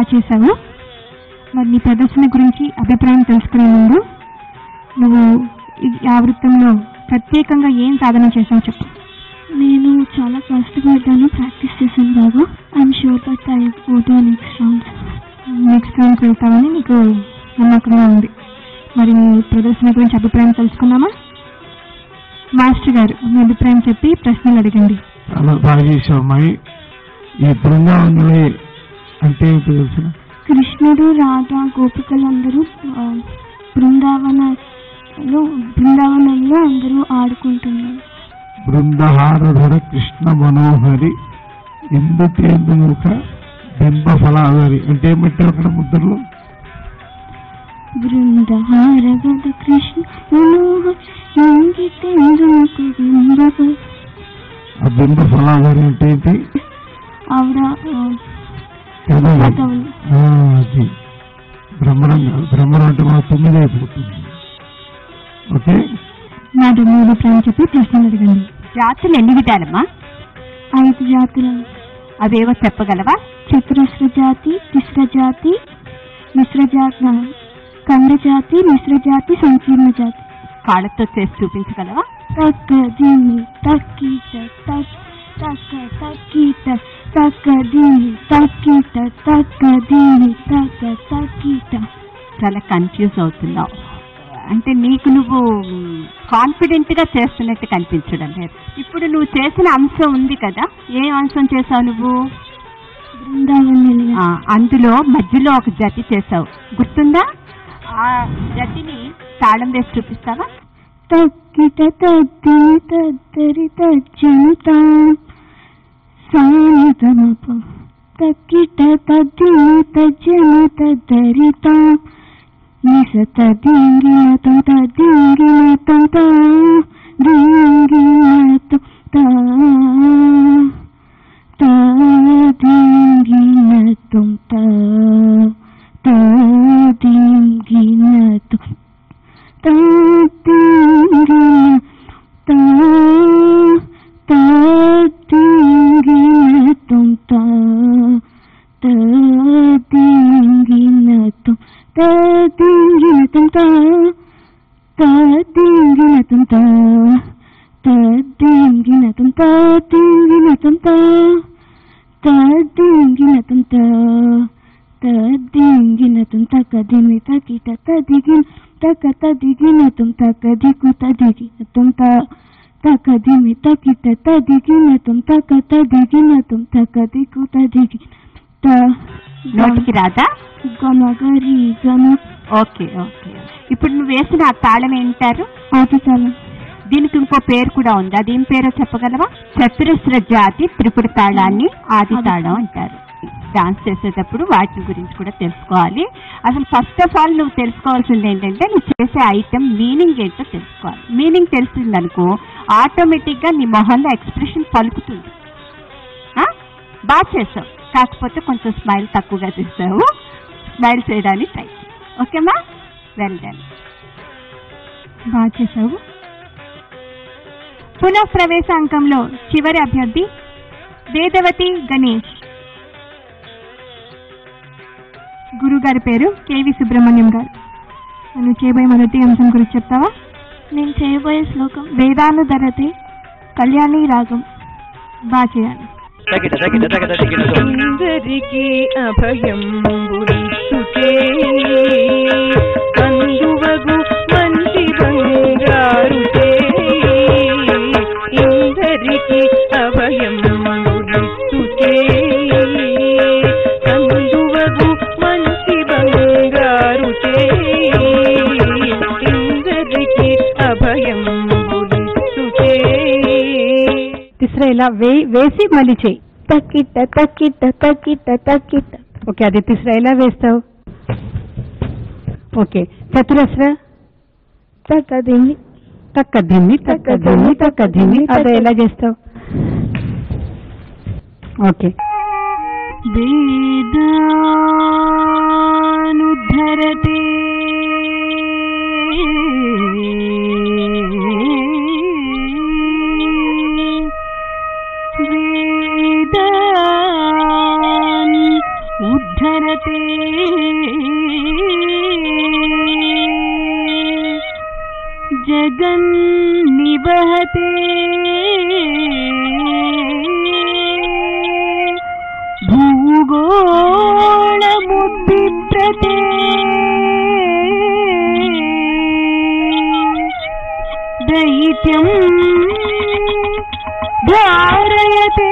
బాగా చేశావు. మరి నీ ప్రదర్శన గురించి అభిప్రాయం తెలుసుకునే ముందు నువ్వు ఆ వృత్తంలో ప్రత్యేకంగా ఏం సాధన చేసావు చెప్పు. నేను చాలా కష్టపడ్డాను, ప్రాక్టీస్ చేశాను బాగా. I'm sure that I go to next రౌండ్కి వెళ్తామని నీకు నమ్మకంగా ఉంది. మరి నీ ప్రదర్శన గురించి అభిప్రాయం తెలుసుకున్నామా? మాస్టర్ గారు మీ అభిప్రాయం చెప్పి ప్రశ్నలు అడగండి. చాలా బాగా చేసావు అమ్మాయి. ఈ బృందావనంలో అంటే తెలుసు, కృష్ణుడు రాధా గోపికలందరూ బృందావనంలో అందరూ ఆడుకుంటున్నారు. బృందహారధర కృష్ణ మనోహరి ఇందు తేందుముఖ బింబ ఫలాధరి అంటే ఏమంటే అక్కడ ముద్రలో బృందహారధర కృష్ణ మనోహరి ఆ బింబ ఫలాధరి అంటే ఏంటి? ఆవిడ అది బ్రహ్మరం కాదు. బ్రహ్మరం అంటే మన 9 అయిపోతుంది. ఓకే, నా అభిప్రాయం చెప్పి ప్రశ్నలు అడగండి. జాతులు ఎన్ని విధాలమ్మా? 5 జాతులు. అవేవో చెప్పగలవా? చతురస్ర జాతి, తిస్ర జాతి, మిశ్ర జాతి, ఖండ జాతి, మిశ్ర జాతి, సంకీర్ణ జాతి. కాళ్ళతో చేసి చూపించగలవా? తక్క దీని తక్కీట తక్క తక్కీట తక్క దీని తక్కీట తక్క దీని తక్క తక్కీట. చాలా కన్ఫ్యూజ్ అవుతున్నావు. అంటే నీకు నువ్వు కాన్ఫిడెంట్ గా చేస్తున్నట్టు కనిపించడం లేదు. ఇప్పుడు నువ్వు చేసిన అంశం ఉంది కదా, ఏ అంశం చేసావు నువ్వు? బృందావనం. అందులో మధ్యలో ఒక జతి చేసావు, గుర్తుందా? ఆ జతిని తాళం వేసి చూపిస్తావా? తక్కిట తద్దిని తద్దరి తజ్జనుత సానితమప తక్కిట తద్దిని తజ్జను తద్దరిత నిసత దింగినతం తద్దింగినతం తా దింగినతం తా తాదింగినతం తా తాదింగినతం నోటికి రాదా? Okay okay. ఇప్పుడు నువ్వు వేసిన ఆ తాళం ఏంటారు? ఆదితాళం. దీనికి ఇంకో పేరు కూడా ఉంది, అదేం పేరో చెప్పగలవా? చతురస్ర జాతి త్రిపుర తాళాన్ని ఆది తాళం అంటారు. డాన్స్ చేసేటప్పుడు వాటి గురించి కూడా తెలుసుకోవాలి. అసలు ఫస్ట్ ఆఫ్ ఆల్ నువ్వు తెలుసుకోవాల్సింది ఏంటంటే నువ్వు చేసే ఐటమ్ మీనింగ్ ఏంటో తెలుసుకోవాలి. మీనింగ్ తెలిసిందనుకో ఆటోమేటిక్ గా నీ మొహంలో ఎక్స్ప్రెషన్ పలుకుతుంది. బాగా చేసావు, కాకపోతే కొంచెం స్మైల్ తక్కువగా చేసావు. స్మైల్ చేయడానికి ట్రై. ఓకేమా? Well done. బాగా చేసావు. పునః ప్రవేశ అంకంలో చివరి అభ్యర్థి వేదవతి గణేష్. గురుగారి పేరు కేవి సుబ్రహ్మణ్యం గారు. నువ్వు చేయబోయే మొదటి అంశం గురించి చెప్తావా? నేను చేయబోయే శ్లోకం వేదానుధరతే కళ్యాణి రాగం. బాగా చేయాలి. అందరికీ అభయం అందువగు మంచి బంగారుతే ఇందరికి అభయం అందువగు మంచి బంగారుతే ఇందరికి అభయం తిస్ర ఇలా వేసి మళ్ళీ చెయ్యి. తక్కిట తక్కిట తక్కిట తక్కిట. ఓకే, అది తిస్ర ఎలా వేస్తావు? ఓకే. చతురస్ర తక్కదిమ్మి తక్కదిమ్మి తక్కదిమ్మి తక్కదిమ్మి, అదే ఎలా చేస్తావు? ఓకే. వేదానుధరతే ఉద్ధరతే जगन्निवहते भूगोळमुद्बिभ्रते दैत्यं धारयते